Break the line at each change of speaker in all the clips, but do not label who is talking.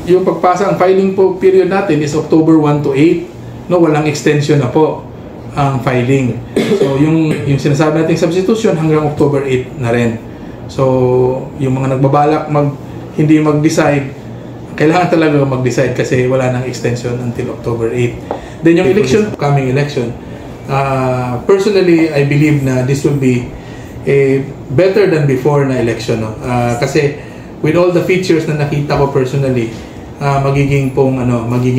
yung pagpasa, ang filing po period natin is October 1 to 8. No, walang extension na po ang filing. So, yung sinasabi nating substitution hanggang October 8 na rin. So, yung mga nagbabalak hindi mag-decide, kailangan talaga mag-decide kasi wala nang extension until October 8. Then yung election, coming election, personally, I believe na this will be better than before na election. No? Kasi with all the features na nakita ko personally, magiging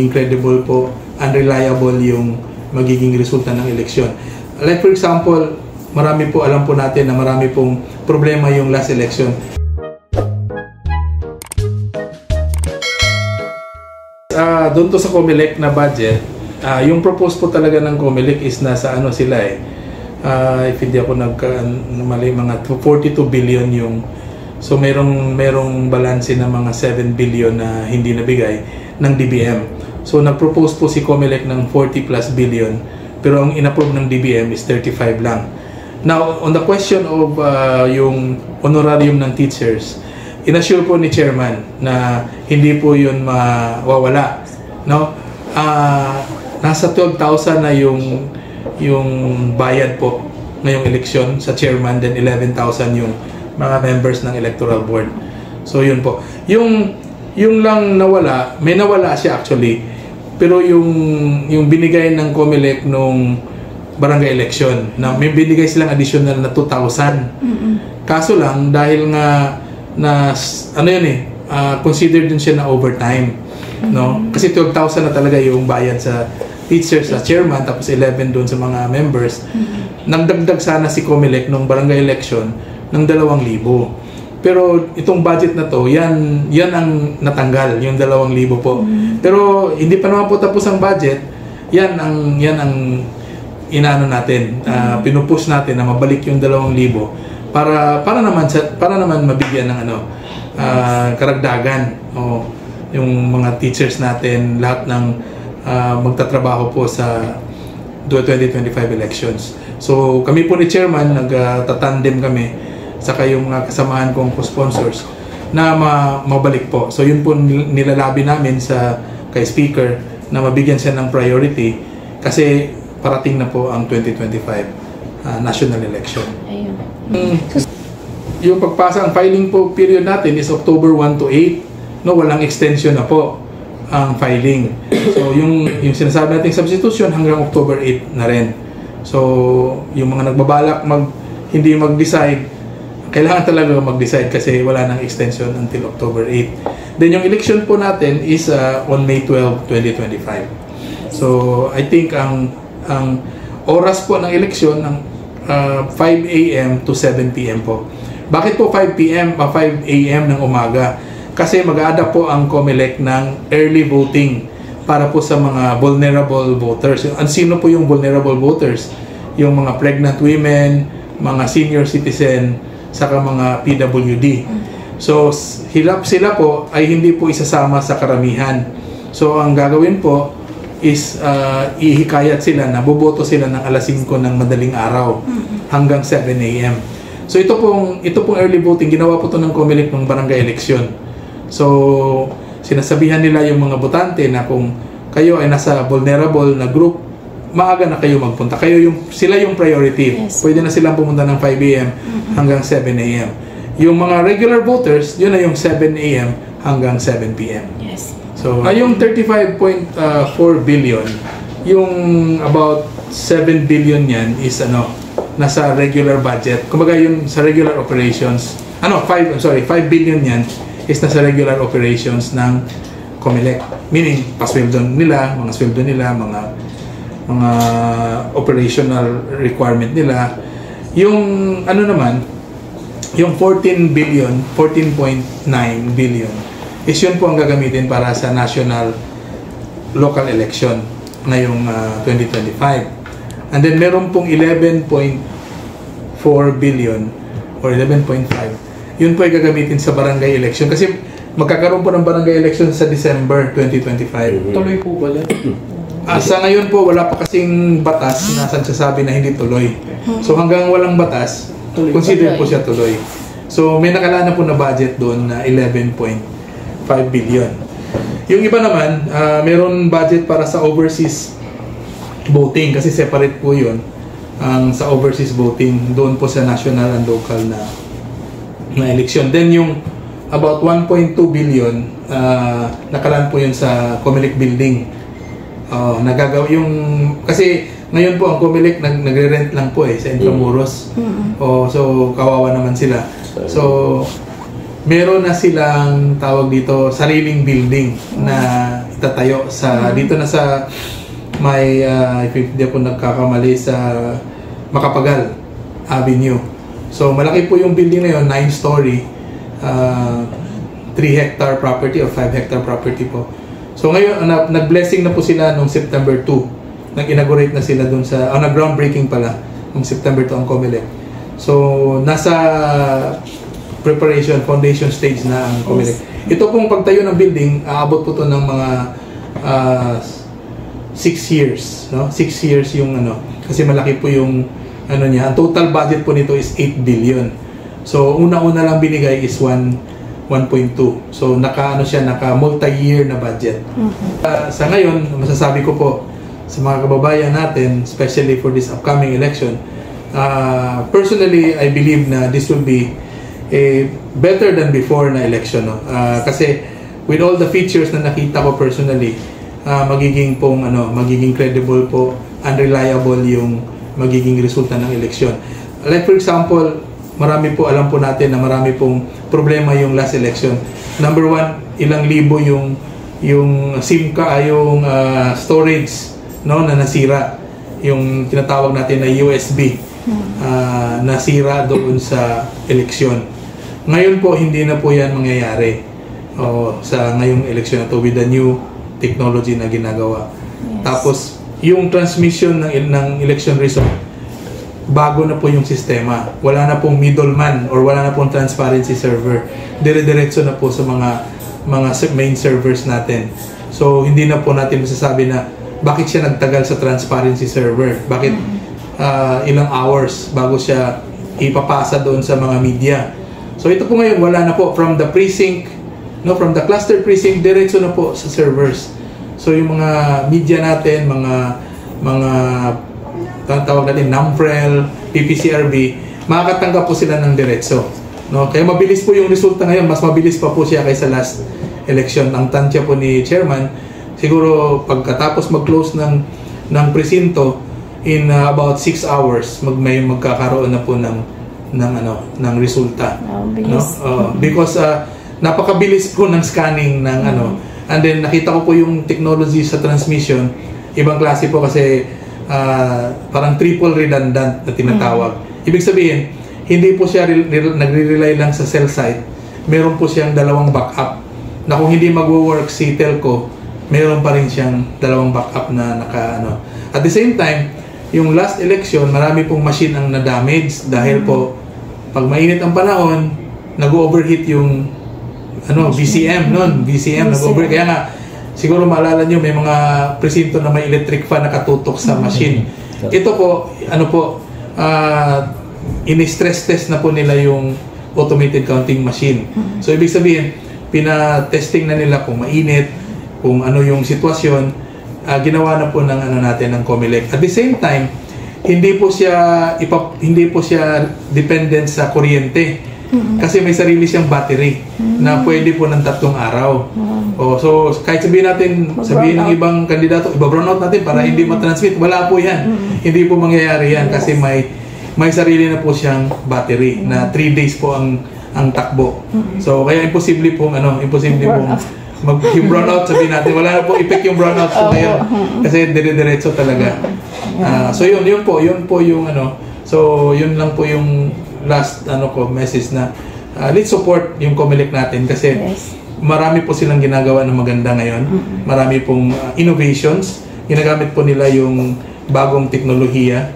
credible po, unreliable yung magiging resulta ng eleksyon. Like for example, alam po natin na marami pong problema yung last election. Doon to sa COMELEC na budget, yung propose po talaga ng COMELEC is nasa sila if hindi ako mali, mga 42 billion yung, so merong balance na mga 7 billion na hindi nabigay ng DBM. So nag-propose po si COMELEC ng 40 plus billion, pero ang inapprove ng DBM is 35 lang. Now, on the question of yung honorarium ng teachers, inassure po ni Chairman na hindi po yun mawawala. No? Nasa 12,000 na yung bayad po ngayong eleksyon sa Chairman, then 11,000 yung mga members ng Electoral Board. So yun po. Yung lang nawala, may nawala siya actually, pero yung binigay ng COMELEC nung barangay election, na may binigay silang additional na 2,000. Kaso lang, dahil nga considered din siya na overtime. No? Kasi 12,000 na talaga yung bayad sa teachers, sa chairman, tapos 11 doon sa mga members. Nagdagdag sana si COMELEC nung barangay election ng 2,000. Pero itong budget na to, yan ang natanggal, yung 2,000 po. Pero hindi pa naman po tapos ang budget. Yan ang inaano natin, pinupush natin na mabalik yung 2,000 para naman mabigyan ng karagdagan yung mga teachers natin, lahat ng magtatrabaho po sa 2025 elections. So kami po ni Chairman, nagtatandem kami, saka yung mga kasamahan kong co-sponsors na mabalik po. So yun po nilalabi namin kay Speaker na mabigyan siya ng priority kasi parating na po ang 2025 national election. Ayun. Yung pagpasa, ang filing po period natin is October 1 to 8. No, walang extension na po ang filing. So yung sinasabi nating substitution hanggang October 8 na rin. So yung mga nagbabalak hindi mag-decide, kailangan talaga mag-decide kasi wala nang extension until October 8. Then yung election po natin is on May 12, 2025. So I think ang oras po ng eleksyon ng 5 AM to 7 PM po. Bakit po 5 AM ng umaga? Kasi mag-a-adapt po ang COMELEC ng early voting para po sa mga vulnerable voters. Sino po yung vulnerable voters? Yung mga pregnant women, mga senior citizen, saka mga PWD. So sila po ay hindi po isasama sa karamihan. So ang gagawin po is ihikayat sila na boboto sila ng alas 5 ng madaling araw hanggang 7 AM. So ito pong early voting, ginawa po ito ng COMELEC ng barangay election. So sinasabihan nila yung mga botante na kung kayo ay nasa vulnerable na group, maaga na kayo magpunta. Sila yung priority. Yes. Pwede na silang pumunta ng 5 AM hanggang 7 AM. Yung mga regular voters, yun na yung 7 AM hanggang 7 PM. Yes. So, yung 35.4 billion, yung about 7 billion yan is nasa regular budget. Kumbaga yung sa regular operations, 5 billion yan is nasa regular operations ng COMELEC. Meaning, pasweldo nila, mga sweldo nila, mga operational requirement nila. Yung naman, yung 14.9 billion is yun po ang gagamitin para sa national local election ngayong 2025. And then meron pong 11.4 billion or 11.5. Yun po ay gagamitin sa barangay election kasi magkakaroon po ng barangay election sa December 2025.
Tuloy po ba yan?
Sa ngayon po, wala pa kasing batas na sasabi na hindi tuloy. So hanggang walang batas, consider po siya tuloy. So may nakalaan na po na budget doon na 11.5 billion. Yung iba naman, meron budget para sa overseas voting kasi separate po yun. Sa overseas voting, doon po sa national and local na election. Then yung about 1.2 billion, nakalaan po yun sa Comelec building. Nagagawa yung, kasi ngayon po ang Comelec nagre-rent lang po sa Intramuros. So kawawa naman sila. So meron na silang tawag dito sariling building na itatayo sa dito na sa may if hindi ako nagkakamali sa Macapagal Avenue. So malaki po yung building na yun, 9-story, 3-hectare property or 5-hectare property po. So ngayon nag-blessing na po sila noong September 2. Nag-inaugurate na sila dun sa nag-groundbreaking pala noong September 2 ang Comelec. So nasa preparation, foundation stage na ang Comelec. Ito pong pagtayo ng building, aabot po to ng mga 6 years, no? 6 years yung kasi malaki po yung niya. Ang total budget po nito is 8 billion. So una-una lang binigay is 1.2. So naka multi-year na budget. Sa ngayon, masasabi ko po sa mga kababayan natin, especially for this upcoming election, personally, I believe na this will be better than before na election, no? Kasi with all the features na nakita ko personally, magiging credible po, unreliable yung magiging resulta ng election. Like for example, alam po natin na marami pong problema yung last election. Number 1, ilang libo yung SIM ka, yung storage, no, na nasira, yung tinatawag natin na USB, nasira doon sa eleksyon. Ngayon po, hindi na po yan mangyayari sa ngayong eleksyon na to with the new technology na ginagawa. Yes. Tapos, yung transmission ng election result, bago na po yung sistema. Wala na pong middleman or wala na pong transparency server. Dire-diretso na po sa mga main servers natin. So, hindi na po natin masasabi na bakit siya nagtagal sa transparency server. Bakit ilang hours bago siya ipapasa doon sa mga media. So ito po ngayon, wala na po from the precinct, no, from the cluster precinct, diretso na po sa servers. So yung mga media natin, mga tawag natin NAMFREL, PPCRB, makakatanggap po sila ng diretso, no? Kaya mabilis po yung resulta ngayon, mas mabilis pa po siya kaysa last election. Ang tansya po ni Chairman, siguro pagkatapos mag-close ng presinto, in about 6 hours magkakaroon na po ng resulta, no? Because napakabilis po ng scanning ng and then nakita ko po yung technology sa transmission, ibang klase po kasi parang triple redundant na tinatawag. Ibig sabihin, hindi po siya nagre-rely lang sa cell site, meron po siyang dalawang backup na kung hindi magwo-work si telco, meron pa rin siyang dalawang backup na At the same time, yung last election, marami pong machine ang na-damage dahil po pag mainit ang panahon, nag-overheat yung VCM noon. VCM nag-overheat. Kaya nga, siguro maalala nyo, may mga presinto na may electric fan nakatutok sa machine. Ito po, ini-stress test na po nila yung automated counting machine. So, ibig sabihin, pina-testing na nila kung mainit, kung ano yung sitwasyon, ginawa na po ng natin ng Comelec. At the same time, hindi po siya dependent sa kuryente. Kasi may sarili siyang battery na pwede po ng 3 araw. So kahit sabihin ng ibang kandidato, iba-brown out natin para hindi ma-transmit. Wala po yan. Hindi po mangyayari yan kasi may sarili na po siyang battery na 3 days po ang takbo. So kaya imposible pong mag-brown out, sabihin natin. Wala na po effect yung brown out po ngayon. Kasi dire-diretso talaga. So yun po yung So yun lang po yung last message na let's support yung Comelec natin kasi marami po silang ginagawa na maganda ngayon. Marami pong innovations. Ginagamit po nila yung bagong teknolohiya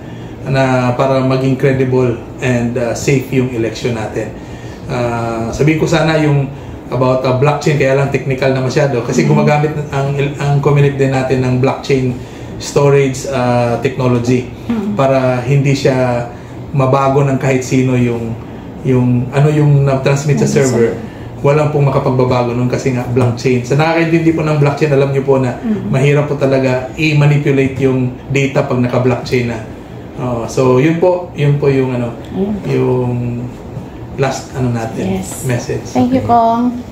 na para maging credible and safe yung election natin. Sabihin ko sana yung about blockchain, kaya lang technical na masyado kasi gumagamit ang Comelec din natin ng blockchain storage technology para hindi siya mabago ng kahit sino yung na-transmit sa server. walang pong makapagbabago nun kasi nga blockchain. Sa nakakaintindi po ng blockchain, alam niyo po na mahirap po talaga i-manipulate yung data pag naka-blockchain na. So yun po yung yung last natin
Yes.
message.
Thank you, Kong.